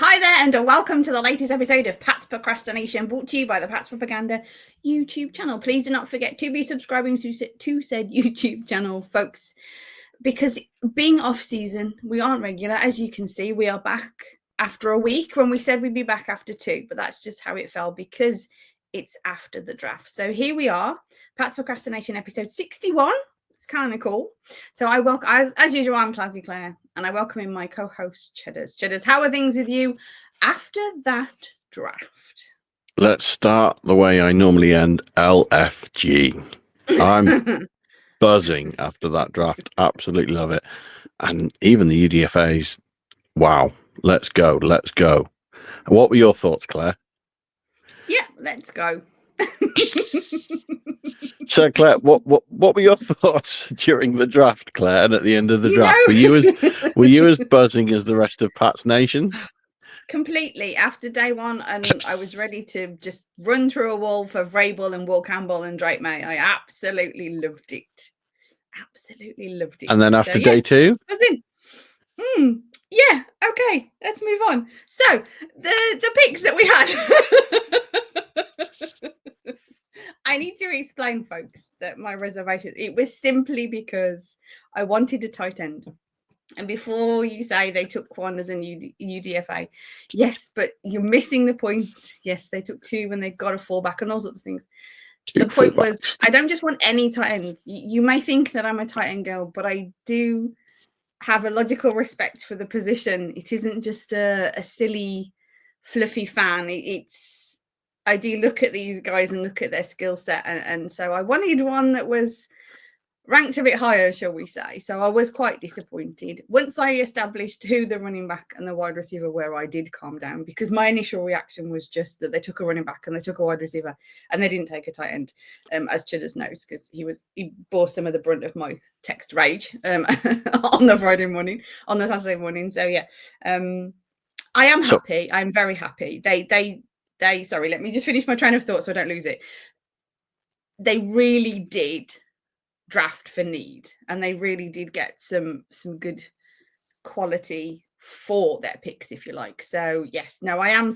Hi there, and welcome to the latest episode of Pat's Procrastination, brought to you by the Pat's Propaganda YouTube channel. Please do not forget to be subscribing to said YouTube channel, folks, because being off season, we aren't regular. As you can see, we are back after a week when we said we'd be back after 2, but that's just how it fell because it's after the draft. So here we are, Pat's Procrastination episode 61. It's kind of cool. So I welcome, as usual, I'm Clazzy Clare, and I welcome in my co-host Chudders. Chudders, how are things with you after that draft? Let's start the way I normally end, LFG. I'm buzzing after that draft. Absolutely love it. And even the UDFAs, wow, let's go. What were your thoughts, Claire? Yeah, let's go. So, Claire, what were your thoughts during the draft, Claire, and at the end of the draft? Were you as buzzing as the rest of Pat's Nation? Completely. After day one, and I was ready to just run through a wall for Vrabel and Will Campbell and Drake May. I absolutely loved it. And then after day two? Yeah, okay, let's move on. So the picks that we had. I need to explain, folks, that my reservation, it was simply because I wanted a tight end. And before you say they took one as a UDFA, yes, but you're missing the point. Yes, they took 2 when they got a fullback and all sorts of things. The point was, I don't just want any tight end. You may think that I'm a tight end girl, but I do have a logical respect for the position. It isn't just a silly, fluffy fan. I do look at these guys and look at their skill set, and so I wanted one that was ranked a bit higher, shall we say. So I was quite disappointed. Once I established who the running back and the wide receiver were, I did calm down, because my initial reaction was just that they took a running back and they took a wide receiver and they didn't take a tight end, as Chudders knows, because he bore some of the brunt of my text rage on the Saturday morning. So yeah, I am happy. I'm very happy. They sorry, let me just finish my train of thought so I don't lose it. They really did draft for need, and they really did get some good quality for their picks, if you like. So yes, no, I am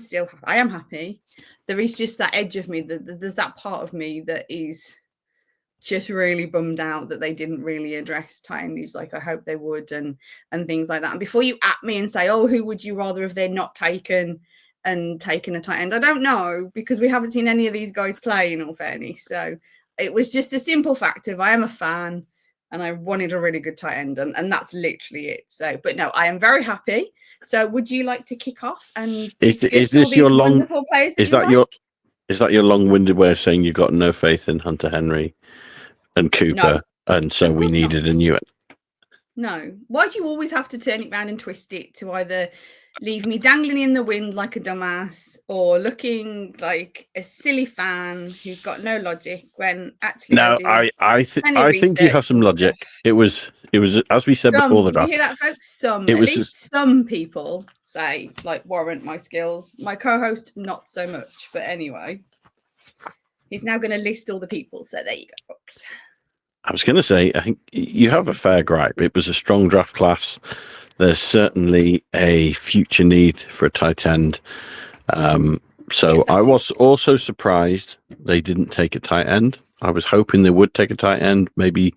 happy. There is just that edge of me, there's that part of me that is just really bummed out that they didn't really address tight ends like I hope they would, and things like that. And before you at me and say, oh, who would you rather if they're not taken a tight end, I don't know, because we haven't seen any of these guys play, in all fairness. So it was just a simple fact of I am a fan and I wanted a really good tight end, and that's literally it. So, but no, I am very happy. So would you like to kick off and is this your wonderful players is that your long-winded way of saying you got no faith in Hunter Henry and Cooper, and so we needed a new one? No. Why do you always have to turn it around and twist it to either leave me dangling in the wind like a dumbass or looking like a silly fan who's got no logic, when actually I think you have some logic. It was as we said before the draft. You hear that, folks? At least some people say like warrant my skills. My co-host not so much, but anyway, he's now going to list all the people. So there you go, folks. I was going to say, I think you have a fair gripe. It was a strong draft class. There's certainly a future need for a tight end. So I was also surprised they didn't take a tight end. I was hoping they would take a tight end, maybe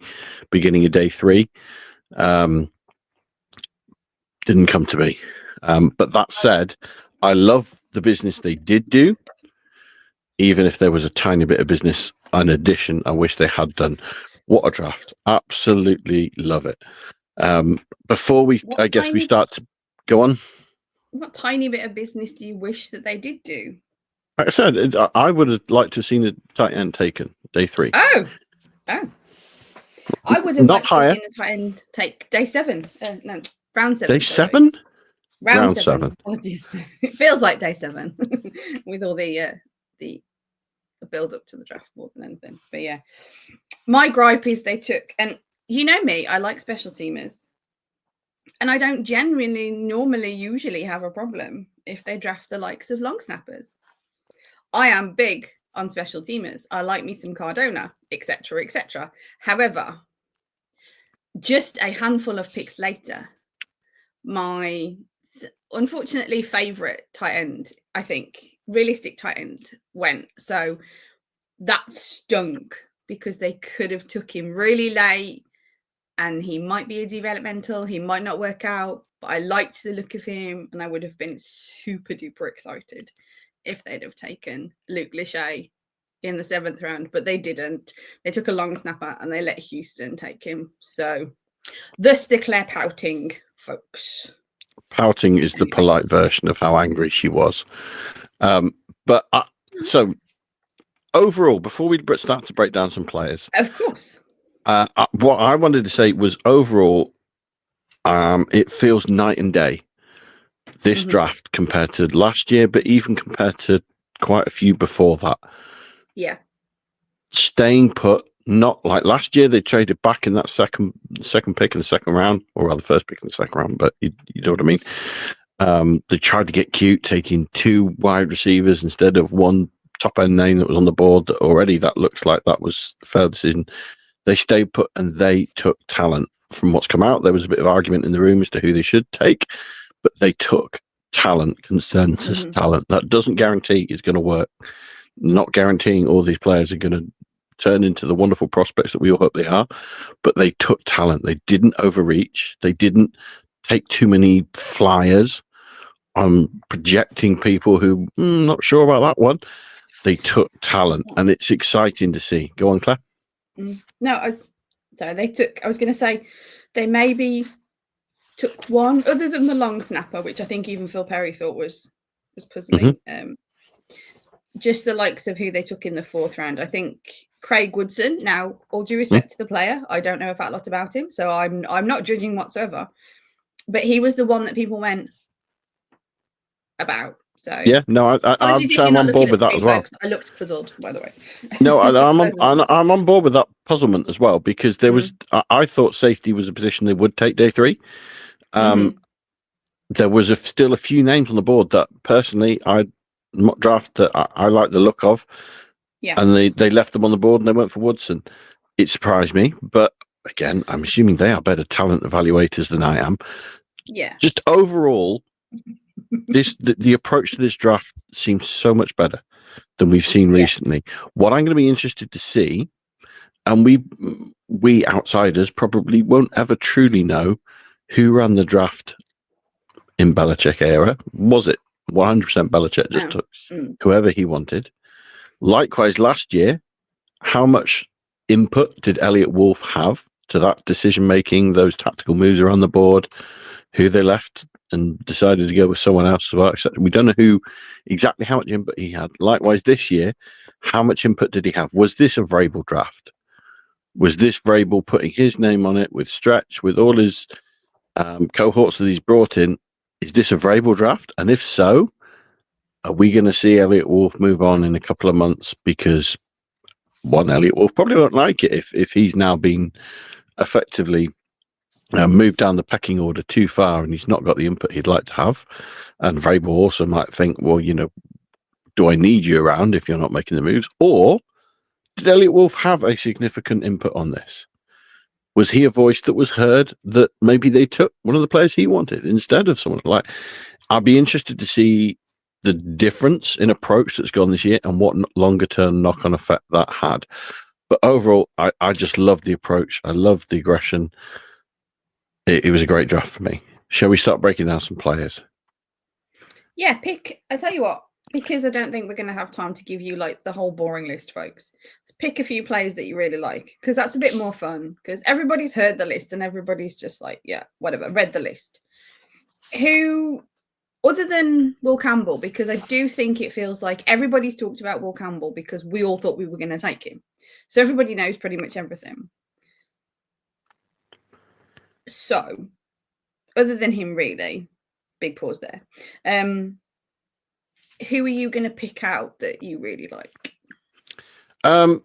beginning of day 3. Didn't come to be. But that said, I love the business they did do. Even if there was a tiny bit of business in addition, I wish they had done. What a draft. Absolutely love it. Before we start to go on. What tiny bit of business do you wish that they did do? Like I said, I would have liked to have seen a tight end taken day 3. Oh. I would have liked to have seen a tight end take day 7. No, round 7. Day 7? Round 7. Apologies. It feels like day 7 with all the build up to the draft more than anything. But yeah, my gripe is they took, and you know me, I like special teamers, and I don't usually have a problem if they draft the likes of long snappers. I am big on special teamers. I like me some Cardona, etc., etc. However, just a handful of picks later, my unfortunately favourite tight end, I think, realistic tight end went. So that stunk because they could have took him really late and he might be a developmental, he might not work out, but I liked the look of him and I would have been super duper excited if they'd have taken Luke Lachey in the 7th round, but they didn't. They took a long snapper and they let Houston take him. So thus declare pouting, folks. Pouting is the polite version of how angry she was. So overall, before we start to break down some players, of course, what I wanted to say was overall, it feels night and day, this draft compared to last year, but even compared to quite a few before that. Yeah. Staying put, not like last year, they traded back in that second pick in the second round, or rather first pick in the second round, but you know what I mean. They tried to get cute, taking 2 wide receivers instead of 1 top end name that was on the board. That already that looks like that was a fair decision. They stayed put and they took talent. From what's come out, there was a bit of argument in the room as to who they should take, but they took talent, consensus talent. That doesn't guarantee it's going to work. Not guaranteeing all these players are going to turn into the wonderful prospects that we all hope they are, but they took talent. They didn't overreach. They didn't take too many flyers on projecting people who not sure about that one. They took talent, and it's exciting to see. Go on, Claire. No, they took. I was going to say they maybe took one other than the long snapper, which I think even Phil Perry thought was puzzling. Just the likes of who they took in the 4th round. I think Craig Woodson. Now, all due respect to the player, I don't know a fat lot about him, so I'm not judging whatsoever. But he was the one that people went about. So yeah, no, I'm on board with that as well. Folks. I looked puzzled, by the way. No, I'm on board with that puzzlement as well, because there was I thought safety was a position they would take day 3. There was still a few names on the board that personally I mock draft that I like the look of. Yeah, and they left them on the board and they went for Woodson. It surprised me, but again, I'm assuming they are better talent evaluators than I am. Yeah, just overall. The approach to this draft seems so much better than we've seen recently. What I'm going to be interested to see, and we outsiders probably won't ever truly know who ran the draft in Belichick era. Was it 100% Belichick just took whoever he wanted? Likewise, last year, how much input did Elliot Wolf have to that decision making, those tactical moves around the board, who they left and decided to go with someone else as well? We don't know exactly how much input he had. Likewise, this year, how much input did he have? Was this a Vrabel draft? Was this Vrabel putting his name on it with Stretch, with all his cohorts that he's brought in? Is this a Vrabel draft? And if so, are we going to see Elliot Wolf move on in a couple of months? Because Elliot Wolf probably won't like it if he's now been effectively moved down the pecking order too far and he's not got the input he'd like to have. And Vrabel also might think, well, do I need you around if you're not making the moves? Or did Elliot Wolf have a significant input on this? Was he a voice that was heard that maybe they took one of the players he wanted instead of someone like? I'd be interested to see the difference in approach that's gone this year and what longer term knock-on effect that had. But overall, I just love the approach. I love the aggression. It was a great draft for me. Shall we start breaking down some players? Yeah, I tell you what, because I don't think we're going to have time to give you like the whole boring list, folks. Pick a few players that you really like, because that's a bit more fun, because everybody's heard the list and everybody's just like, yeah, whatever, read the list. Who, other than Will Campbell, because I do think it feels like everybody's talked about Will Campbell because we all thought we were going to take him. So everybody knows pretty much everything. So, other than him, really, big pause there. Who are you going to pick out that you really like? I'm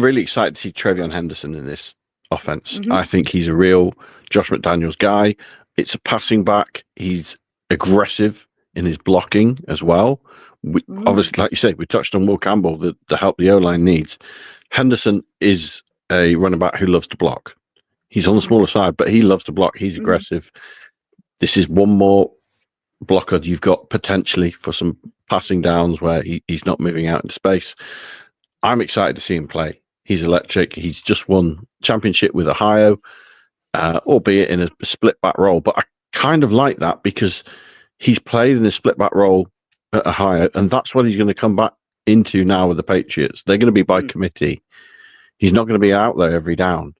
really excited to see Trevion Henderson in this offense. I think he's a real Josh McDaniels guy. It's a passing back. He's aggressive in his blocking as well. Obviously, like you said, we touched on Will Campbell, the help the O-line needs. Henderson is a running back who loves to block. He's on the smaller side, but he loves to block. He's aggressive. this is one more blocker you've got potentially for some passing downs where he's not moving out into space. I'm excited to see him play. He's electric. He's just won championship with Ohio, albeit in a split back role. But I kind of like that because he's played in a split back role at Ohio, and that's what he's going to come back into now with the Patriots. They're going to be by committee. He's not going to be out there every down.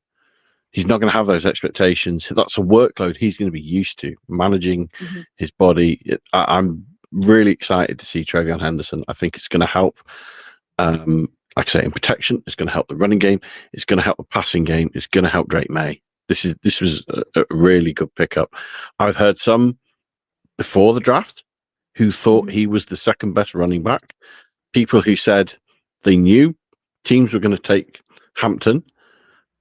He's not going to have those expectations. That's a workload he's going to be used to, managing his body. I'm really excited to see Trevion Henderson. I think it's going to help, like I say, in protection. It's going to help the running game. It's going to help the passing game. It's going to help Drake May. This was a really good pickup. I've heard some before the draft who thought he was the second best running back. People who said they knew teams were going to take Hampton,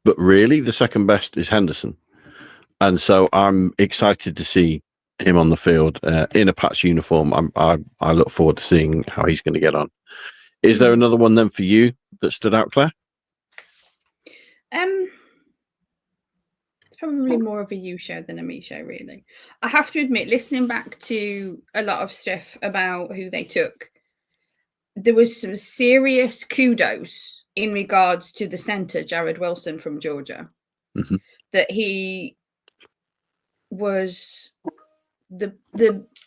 but really the second best is Henderson. And so I'm excited to see him on the field in a Pats uniform. I look forward to seeing how he's going to get on. Is there another one then for you that stood out, Claire? It's probably more of a you show than a me show, really. I have to admit, listening back to a lot of stuff about who they took, there was some serious kudos in regards to the center, Jared Wilson from Georgia, that he was the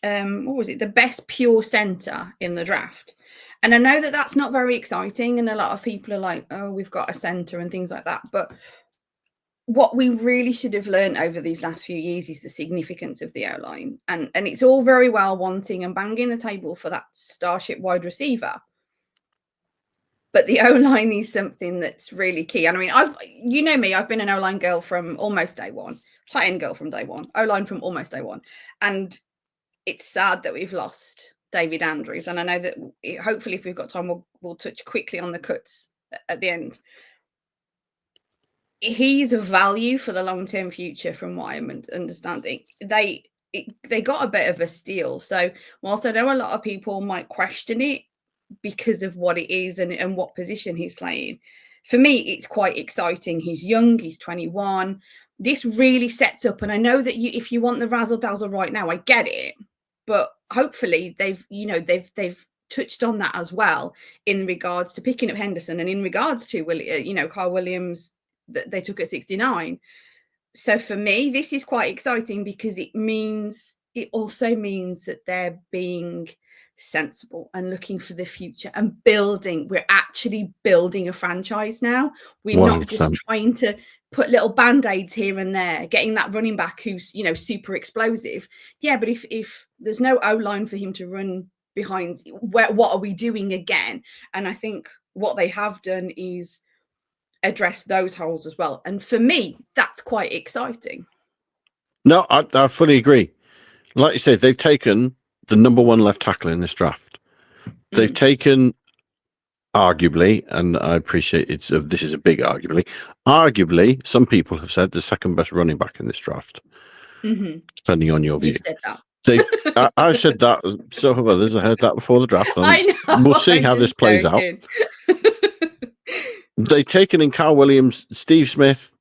what was it, the best pure center in the draft. And I know that that's not very exciting, and a lot of people are like, oh, we've got a center and things like that. But what we really should have learned over these last few years is the significance of the O-line. And it's all very well wanting and banging the table for that starship wide receiver, but the O-line is something that's really key. And I mean, you know me, I've been an O-line girl from almost day one, tight end girl from day one, O-line from almost day one. And it's sad that we've lost David Andrews. And I know that hopefully if we've got time, we'll touch quickly on the cuts at the end. He's a value for the long-term future from what I'm understanding. They got a bit of a steal. So whilst I know a lot of people might question it, because of what it is and what position he's playing, for me it's quite exciting. He's young, he's 21. This really sets up, and I know that if you want the razzle dazzle right now, I get it, but hopefully they've touched on that as well in regards to picking up Henderson and in regards to Carl Williams that they took at 69. So for me this is quite exciting because it also means that they're being sensible and looking for the future and building. We're actually building a franchise now. We're 100%. Not just trying to put little band-aids here and there, getting that running back who's super explosive. Yeah, but if there's no O-line for him to run behind, what are we doing again? And I think what they have done is address those holes as well. And for me, that's quite exciting. No, I fully agree. Like you said, they've taken the number one left tackle in this draft. They've taken, arguably, and I appreciate this is a big arguably, some people have said the second best running back in this draft, depending on your view. You've said that. I've said that. So have others. I heard that before the draft. I know. We'll see how this plays out. They've taken in Carl Williams. Steve Smith,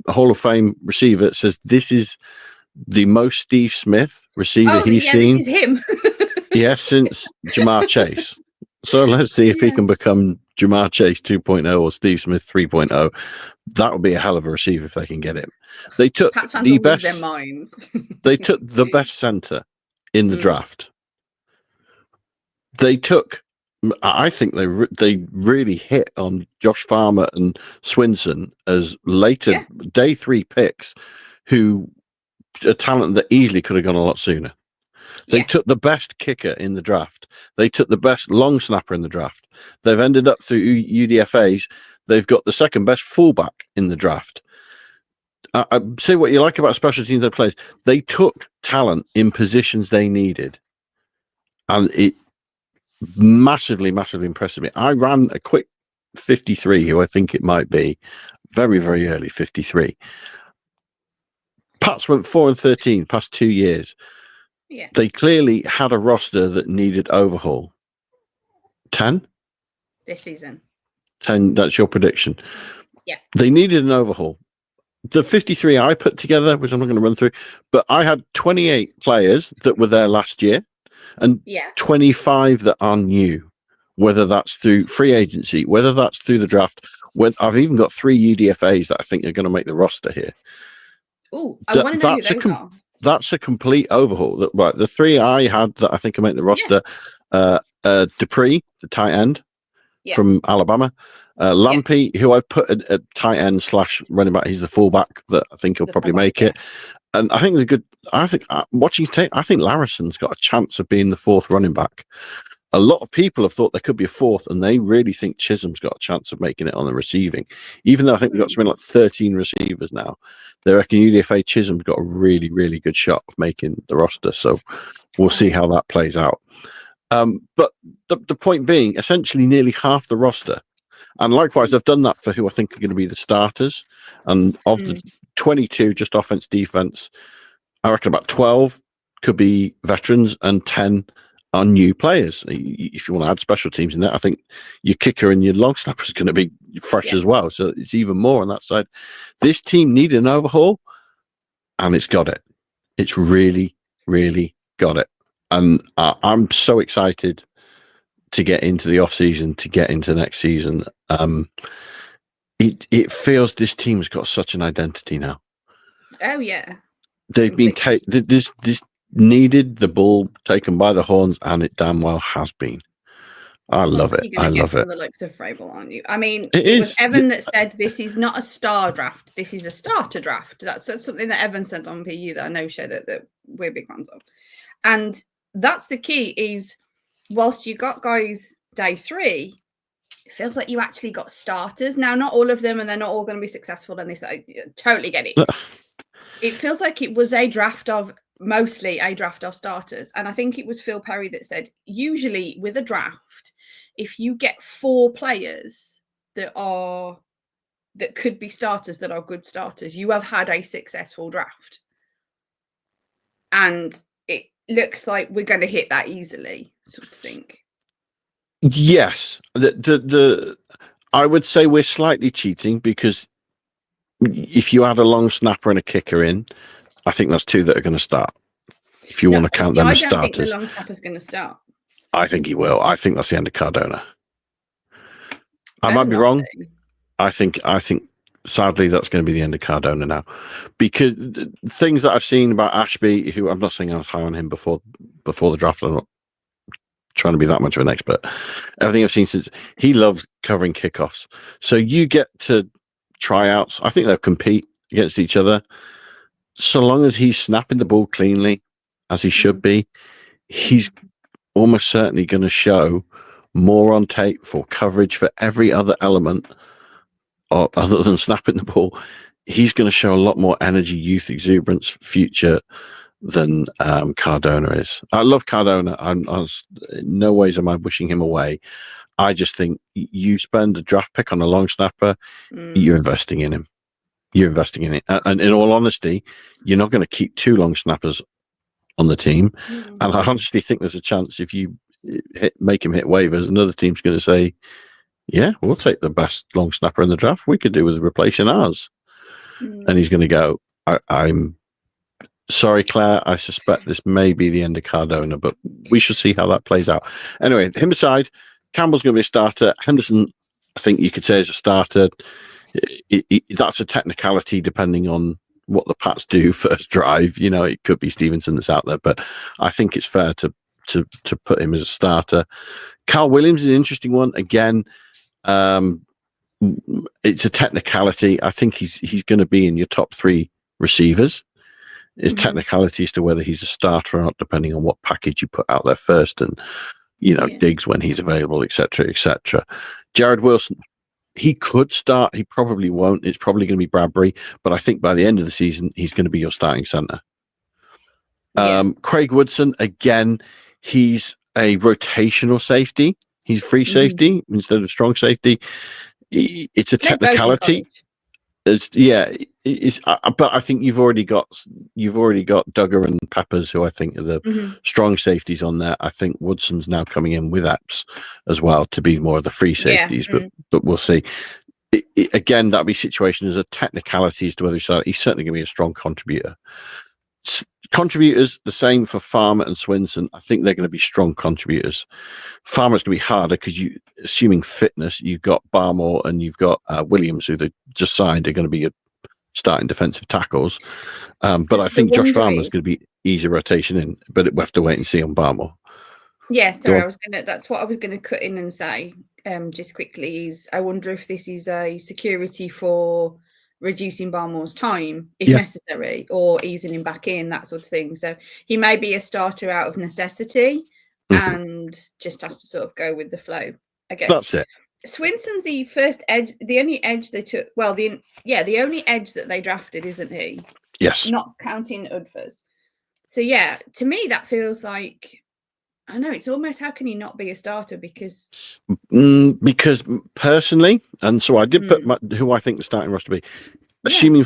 Hall of Fame receiver, says this is the most Steve Smith receiver he's seen. This is him. Since Jamar Chase. So let's see if he can become Jamar Chase 2.0 or Steve Smith 3.0. That would be a hell of a receiver if they can get him. They took the best. Their minds. They took the best center in the draft. They took. I think they really hit on Josh Farmer and Swinson as later day 3 picks, who a talent that easily could have gone a lot sooner. They took the best kicker in the draft. They took the best long snapper in the draft. They've ended up through UDFAs. They've got the second best fullback in the draft. Say what you like about special teams they played. They took talent in positions they needed. And it massively impressed me. I ran a quick 53, who I think it might be, very, very early 53. Pats went 4-13 past 2 years. Yeah. They clearly had a roster that needed overhaul. 10? This season. 10, that's your prediction. Yeah. They needed an overhaul. the 53 I put together, which I'm not going to run through, but I had 28 players that were there last year and 25 that are new, whether that's through free agency, whether that's through the draft. I've even got 3 UDFAs that I think are going to make the roster here. Oh, I want to know who those are. That's a complete overhaul. Right, the 3 I had that I think will make the roster: Dupree, the tight end from Alabama, Lampy, who I've put at tight end / running back. He's the fullback that I think he'll probably make it. And I think there's a good. I think watching tape, I think Larison's got a chance of being the 4th running back. A lot of people have thought there could be a 4th, and they really think Chisholm's got a chance of making it on the receiving. Even though I think we've got something like 13 receivers now, they reckon UDFA Chisholm's got a really, really good shot of making the roster. So we'll see how that plays out. But the point being, essentially nearly half the roster. And likewise, I've done that for who I think are going to be the starters. And of the 22, just offense, defense, I reckon about 12 could be veterans and 10 are new players. If you want to add special teams in there, I think your kicker and your long snapper is going to be fresh as well. So it's even more on that side. This team needed an overhaul, and it's got it. It's really, really got it. And I'm so excited to get into the off season, to get into next season. It feels this team's got such an identity now. Oh yeah, they've been this needed the bull taken by the horns, and it damn well has been. I love it. I love it. The likes of Frable, aren't you? I mean, it was Evan that said this is not a star draft. This is a starter draft. That's something that Evan said on PU that I know show that we're big fans of, and that's the key. Is whilst you got guys day 3, it feels like you actually got starters. Now, not all of them, and they're not all going to be successful. And this, I totally get it. It feels like it was mostly a draft of starters. And I think it was Phil Perry that said, usually with a draft, if you get 4 players that could be starters, that are good starters, you have had a successful draft. And it looks like we're going to hit that easily, sort of thing. Yes. I would say we're slightly cheating, because if you add a long snapper and a kicker in, I think that's 2 that are going to start. If you want to count them as starters. I don't think the long snapper's going to start. I think he will. I think that's the end of Cardona. I might be wrong. I think sadly that's going to be the end of Cardona now, because things that I've seen about Ashby, who I'm not saying I was high on him before the draft. I'm not trying to be that much of an expert. Everything I've seen since, he loves covering kickoffs. So you get to tryouts. I think they'll compete against each other. So long as he's snapping the ball cleanly, as he should be, he's almost certainly going to show more on tape for coverage for every other element other than snapping the ball. He's going to show a lot more energy, youth, exuberance, future than Cardona is. I love Cardona. I'm in no ways am I wishing him away. I just think you spend a draft pick on a long snapper, you're investing in him. You're investing in it. And in all honesty, you're not going to keep 2 long snappers on the team. And I honestly think there's a chance if you make him hit waivers, another team's going to say, yeah, we'll take the best long snapper in the draft. We could do with replacing ours. And he's going to go, I'm sorry, Claire, I suspect this may be the end of Cardona, but we should see how that plays out. Anyway, him aside, Campbell's going to be a starter. Henderson, I think you could say, is a starter. That's a technicality depending on what the Pats do first drive. You know, it could be Stevenson that's out there, but I think it's fair to put him as a starter. Carl Williams is an interesting one. Again, it's a technicality. I think he's going to be in your top 3 receivers. It's technicality as to whether he's a starter or not, depending on what package you put out there first, and Diggs when he's available, etc., etc. Jared Wilson, he could start. He probably won't. It's probably going to be Bradbury, but I think by the end of the season, he's going to be your starting center. Craig Woodson, again, he's a rotational safety. He's free safety instead of strong safety. It's a technicality. But I think you've already got Duggar and Peppers, who I think are the strong safeties on there. I think Woodson's now coming in with Epps as well to be more of the free safeties, but we'll see. again, that'd be situation as a technicality as to whether he's certainly going to be a strong contributor. Contributors, the same for Farmer and Swinson. I think they're going to be strong contributors. Farmer's going to be harder because assuming fitness, you've got Barmore and you've got Williams, who they just signed, are going to be starting defensive tackles. But I think Josh Farmer's going to be easy rotation in, but we'll have to wait and see on Barmore. Yeah, sorry, that's what I was going to cut in and say just quickly is I wonder if this is a security for reducing Barmore's time if necessary, or easing him back in, that sort of thing. So he may be a starter out of necessity and just has to sort of go with the flow, I guess. That's it. Swinson's the first edge, the only edge they took. Well, the only edge that they drafted, isn't he? Yes. Not counting Udvers. So yeah, to me that feels like, I know, it's almost, how can he not be a starter? Because personally, and so I did put who I think the starting roster to be, assuming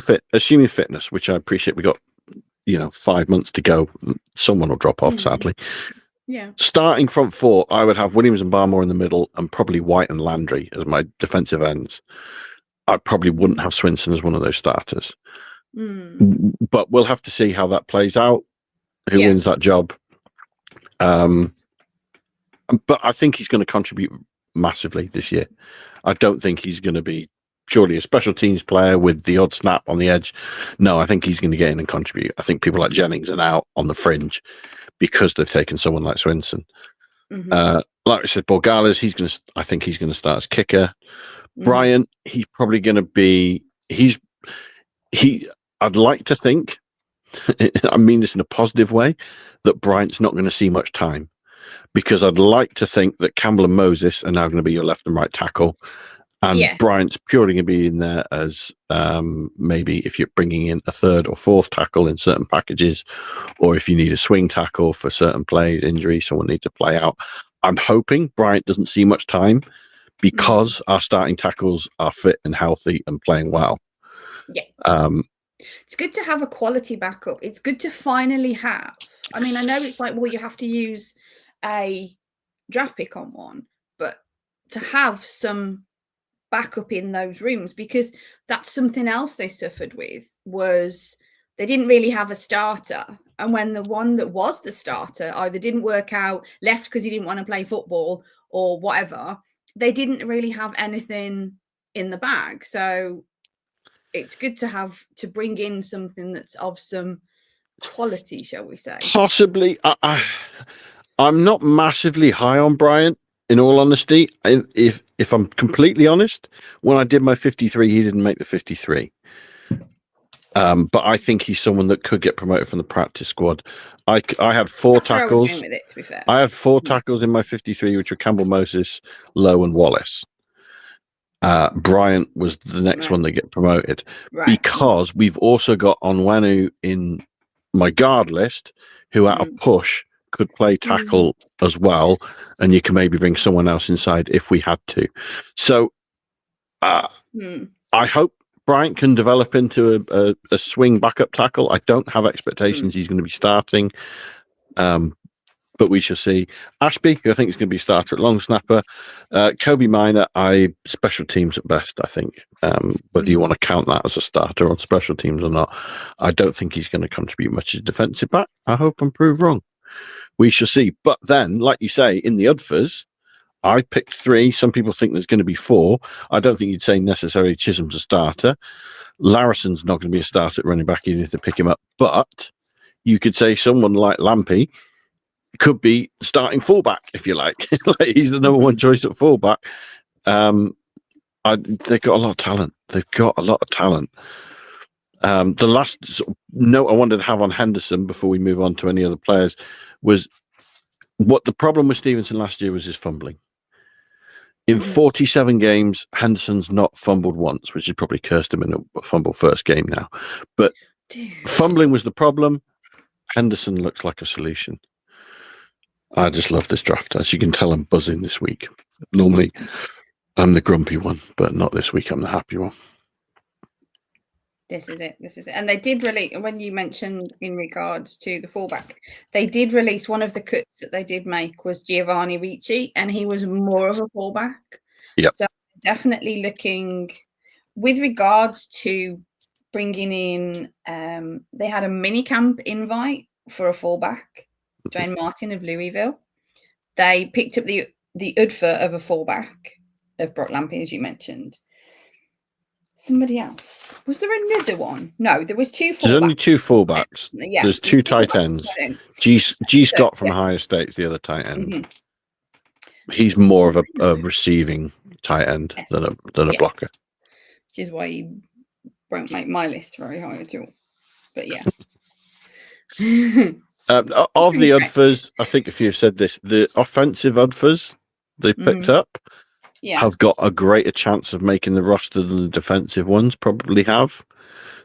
fitness, which I appreciate. We got 5 months to go. Someone will drop off, sadly. Yeah. Starting front four, I would have Williams and Barmore in the middle, and probably White and Landry as my defensive ends. I probably wouldn't have Swinson as one of those starters. But we'll have to see how that plays out. Who wins that job? But I think he's going to contribute massively this year. I don't think he's going to be purely a special teams player with the odd snap on the edge. No, I think he's going to get in and contribute. I think people like Jennings are now on the fringe because they've taken someone like Swinson. Like I said, Borgales, I think he's going to start as kicker. Bryant, he's probably going to be. I'd like to think, I mean this in a positive way, that Bryant's not going to see much time, because I'd like to think that Campbell and Moses are now going to be your left and right tackle, and Bryant's purely going to be in there as maybe if you're bringing in a third or fourth tackle in certain packages, or if you need a swing tackle for certain plays, injury, someone needs to play out. I'm hoping Bryant doesn't see much time because our starting tackles are fit and healthy and playing well. Yeah. It's good to have a quality backup. It's good to finally have. I mean, I know it's like, well, you have to use a draft pick on one, but to have some backup in those rooms, because that's something else they suffered with, was they didn't really have a starter. And when the one that was the starter either didn't work out, left because he didn't want to play football or whatever, they didn't really have anything in the bag. So it's good to bring in something that's of some quality, shall we say? Possibly. I'm not massively high on Bryant, in all honesty. If I'm completely honest, when I did my 53, he didn't make the 53. But I think he's someone that could get promoted from the practice squad. I had four tackles. I was going with it, to be fair. I had 4 tackles in my 53, which were Campbell, Moses, Lowe, and Wallace. Bryant was the next one that get promoted, because we've also got Onwenu in my guard list, who at a push could play tackle as well, and you can maybe bring someone else inside if we had to. So I hope Bryant can develop into a swing backup tackle. I don't have expectations he's going to be starting, but we shall see. Ashby, who I think is going to be a starter at long snapper. Kobe Minor, special teams at best, I think. Whether you want to count that as a starter on special teams or not, I don't think he's going to contribute much as a defensive back. I hope I'm proved wrong. We shall see. But then, like you say, in the Udfers, I picked 3. Some people think there's going to be 4. I don't think you'd say necessarily Chisholm's a starter. Larrison's not going to be a starter at running back, even if they pick him up. But you could say someone like Lampy could be starting fullback, if you like. He's the number 1 choice at fullback. They've got a lot of talent. The last sort of note I wanted to have on Henderson before we move on to any other players was what the problem with Stevenson last year was his fumbling. In 47 games, Henderson's not fumbled once, which has probably cursed him in a fumble first game now. But fumbling was the problem. Henderson looks like a solution. I just love this draft. As you can tell, I'm buzzing this week. Normally, I'm the grumpy one, but not this week. I'm the happy one. This is it. And they did release, when you mentioned in regards to the fullback, they did release one of the cuts that they did make was Giovanni Ricci, and he was more of a fullback. Yep. So definitely looking with regards to bringing in, they had a mini camp invite for a fullback, Dwayne Martin of Louisville. They picked up the Udfer of a fullback of Brock Lampy, as you mentioned. Somebody else. Was there another one? No, there was two fullbacks. There's only two fullbacks. Yeah. There's two tight ends. G Scott from Ohio State's the other tight end. Mm-hmm. He's more of a receiving tight end than a blocker. Which is why he won't make my list very high at all. But yeah. Of the Udfers, I think if you've said this, the offensive Udfers they picked up have got a greater chance of making the roster than the defensive ones probably have.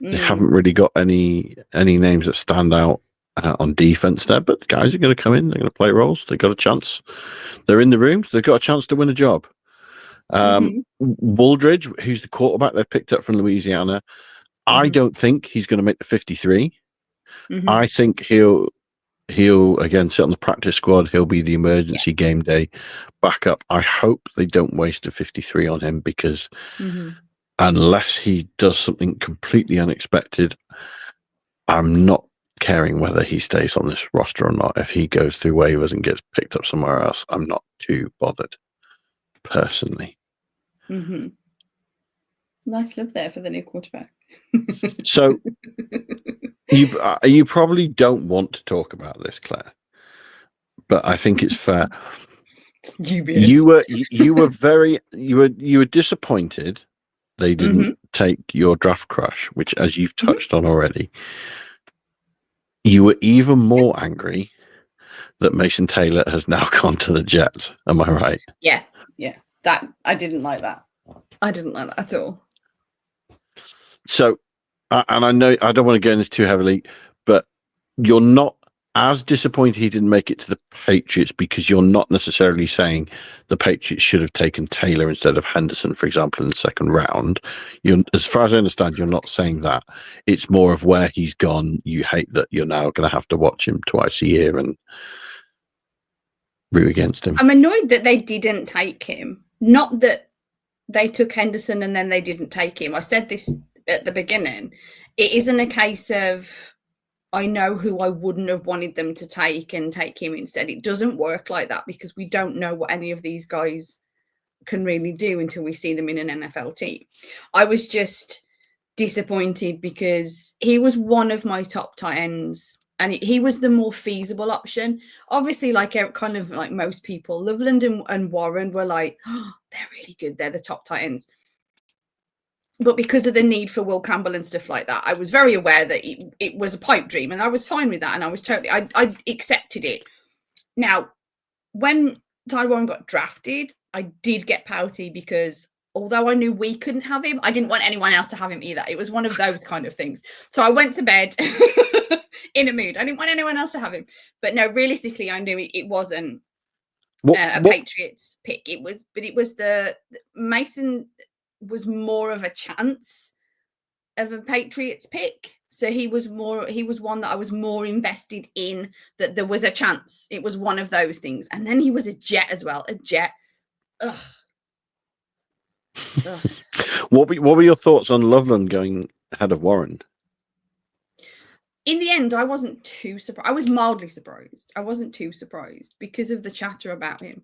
They haven't really got any names that stand out on defense there, but the guys are going to come in, they're going to play roles, they've got a chance. They're in the rooms, they've got a chance to win a job. Wooldridge, who's the quarterback they picked up from Louisiana, I don't think he's going to make the 53. I think he'll again sit on the practice squad. He'll be the emergency game day backup. I hope they don't waste a 53 on him, because unless he does something completely unexpected, I'm not caring whether he stays on this roster or not. If he goes through waivers and gets picked up somewhere else, I'm not too bothered personally. Nice love there for the new quarterback. So you probably don't want to talk about this, Claire, but I think it's fair. It's dubious. You were disappointed they didn't take your draft crush, which, as you've touched on already, you were even more angry that Mason Taylor has now gone to the Jets. Am I right? Yeah. That I didn't like that. I didn't like that at all. So, and I know I don't want to go into this too heavily, but you're not as disappointed he didn't make it to the Patriots, because you're not necessarily saying the Patriots should have taken Taylor instead of Henderson, for example, in the second round. As far as I understand, you're not saying that. It's more of where he's gone. You hate that you're now going to have to watch him twice a year and root against him. I'm annoyed that they didn't take him. Not that they took Henderson and then they didn't take him. I said this at the beginning. It isn't a case of I know who I wouldn't have wanted them to take and take him instead. It doesn't work like that, because we don't know what any of these guys can really do until we see them in an NFL team. I was just disappointed because he was one of my top tight ends, and he was the more feasible option. Obviously, like kind of like most people, Loveland and Warren were like, oh, they're really good. They're the top tight ends. But because of the need for Will Campbell and stuff like that, I was very aware that it was a pipe dream, and I was fine with that. And I was totally, I accepted it. Now, when Ty Warren got drafted, I did get pouty, because although I knew we couldn't have him, I didn't want anyone else to have him either. It was one of those kind of things. So I went to bed in a mood. I didn't want anyone else to have him. But no, realistically, I knew it wasn't a Patriots pick. It was the Mason was more of a chance of a Patriots pick. So he was one that I was more invested in, that there was a chance. It was one of those things. And then he was a Jet as well. A Jet. Ugh. What were your thoughts on Loveland going ahead of Warren? In the end, I wasn't too surprised. I was mildly surprised. I wasn't too surprised because of the chatter about him.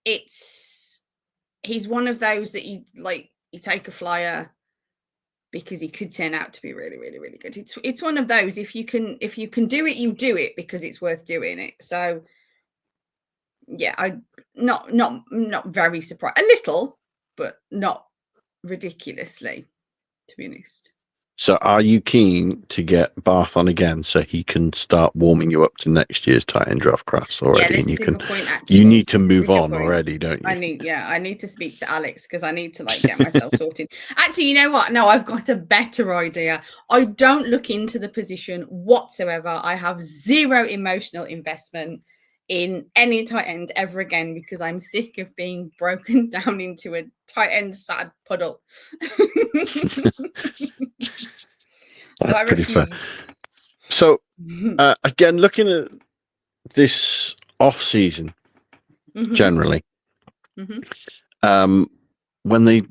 He's one of those that you take a flyer because he could turn out to be really, really, really good. It's one of those, if you can do it, you do it because it's worth doing it. So yeah, I not very surprised. A little, but not ridiculously, to be honest. So are you keen to get Barth on again so he can start warming you up to next year's tight end draft class already? Yeah, this and is a good point, actually. You need to move on already, don't you? I need to speak to Alex because I need to get myself sorted. Actually, you know what? No, I've got a better idea. I don't look into the position whatsoever. I have zero emotional investment in any tight end ever again because I'm sick of being broken down into a tight end sad puddle. So I refuse. Fair. So again, looking at this off season, generally, when they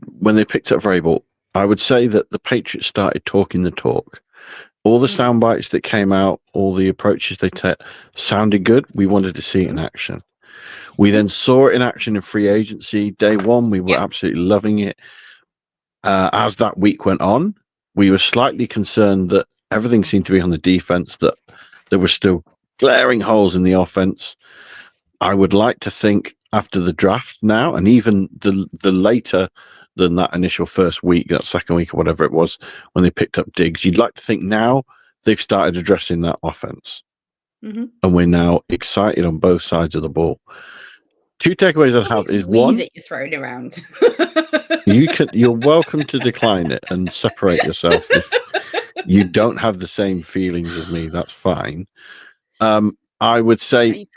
picked up Vrabel, I would say that the Patriots started talking the talk. All the sound bites that came out, all the approaches they took sounded good. We wanted to see it in action. We then saw it in action in free agency. Day one, we were absolutely loving it. As that week went on, we were slightly concerned that everything seemed to be on the defense, that there were still glaring holes in the offense. I would like to think after the draft now, and even the later than that initial first week, that second week or whatever it was, when they picked up Diggs, you'd like to think now they've started addressing that offense. And we're now excited on both sides of the ball. Two takeaways I have is one that you're throwing around. You're welcome to decline it and separate yourself if you don't have the same feelings as me. That's fine. I would say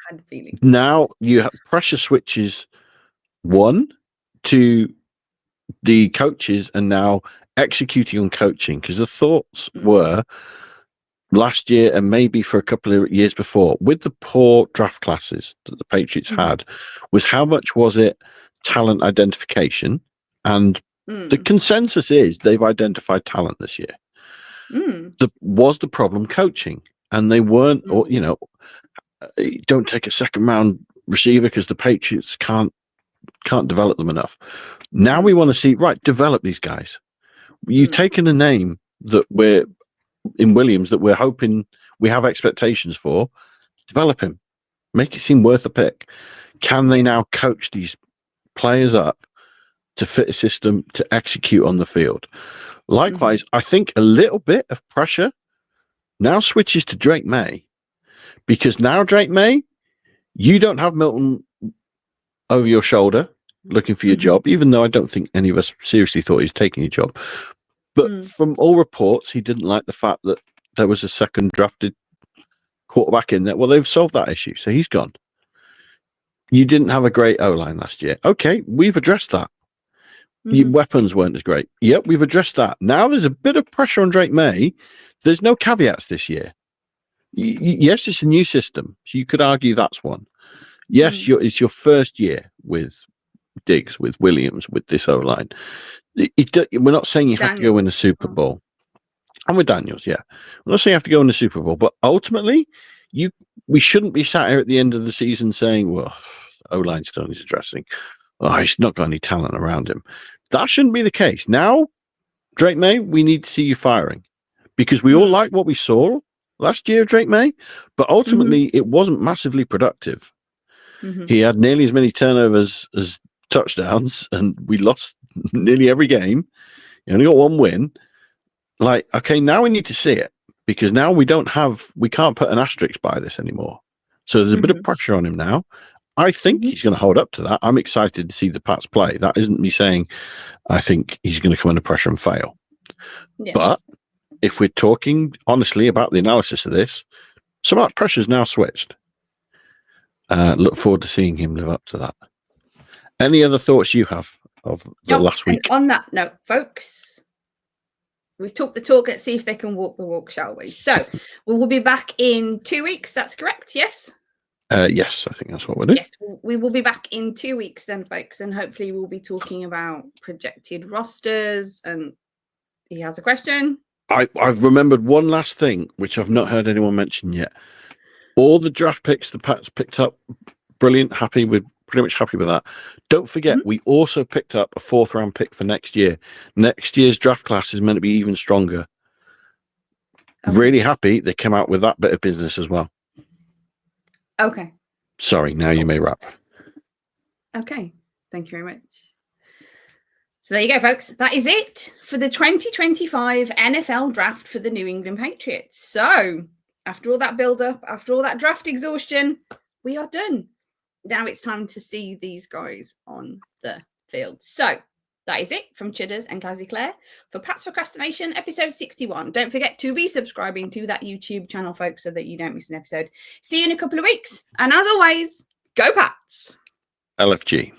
now you have pressure switches one to the coaches and now executing on coaching, because the thoughts were last year and maybe for a couple of years before with the poor draft classes that the Patriots had was how much was it talent identification, and the consensus is they've identified talent this year. Was the problem coaching, and they weren't, or don't take a second round receiver because the Patriots can't develop them enough. Now we want to see, right, develop these guys. You've taken a name that we're in Williams that we're hoping, we have expectations for. Develop him, make it seem worth a pick. Can they now coach these players up to fit a system to execute on the field? Likewise, I think a little bit of pressure now switches to Drake May, because now Drake May, you don't have Milton over your shoulder looking for your job, even though I don't think any of us seriously thought he was taking your job. But from all reports, he didn't like the fact that there was a second drafted quarterback in there. Well, they've solved that issue, so he's gone. You didn't have a great O-line last year. Okay, we've addressed that. Your weapons weren't as great. Yep, we've addressed that. Now there's a bit of pressure on Drake May. There's no caveats this year. Yes, it's a new system, so you could argue that's one. Yes, it's your first year with Diggs, with Williams, with this O-line. We're not saying you have to go win a Super Bowl. And with Daniels, yeah. We're not saying you have to go in the Super Bowl, but ultimately, we shouldn't be sat here at the end of the season saying, well, O-line still needs addressing. Oh, he's not got any talent around him. That shouldn't be the case. Now, Drake May, we need to see you firing, because we all like what we saw last year of Drake May, but ultimately it wasn't massively productive. He had nearly as many turnovers as touchdowns, and we lost nearly every game. He only got one win. Like, okay, now we need to see it, because now we can't put an asterisk by this anymore. So there's a bit of pressure on him now. I think he's going to hold up to that. I'm excited to see the Pats play. That isn't me saying I think he's going to come under pressure and fail. Yeah. But if we're talking honestly about the analysis of this, some of that pressure's now switched. Look forward to seeing him live up to that. Any other thoughts you have of the last week? On that note, folks, we've talked the talk. Let's see if they can walk the walk, shall we? So we will be back in 2 weeks. That's correct, yes? Yes, I think that's what we're doing. Yes, we will be back in 2 weeks then, folks, and hopefully we'll be talking about projected rosters. And he has a question. I've remembered one last thing, which I've not heard anyone mention yet. All the draft picks the Pats picked up, brilliant, pretty much happy with that. Don't forget, we also picked up a 4th round pick for next year. Next year's draft class is meant to be even stronger. Okay. Really happy they came out with that bit of business as well. Okay. Sorry, now you may wrap. Okay, thank you very much. So there you go, folks. That is it for the 2025 NFL draft for the New England Patriots. So after all that build-up, after all that draft exhaustion, we are done. Now it's time to see these guys on the field. So that is it from Chudders and Clazzy Clare for Pat's Procrastination, episode 61. Don't forget to be subscribing to that YouTube channel, folks, so that you don't miss an episode. See you in a couple of weeks. And as always, go Pats! LFG.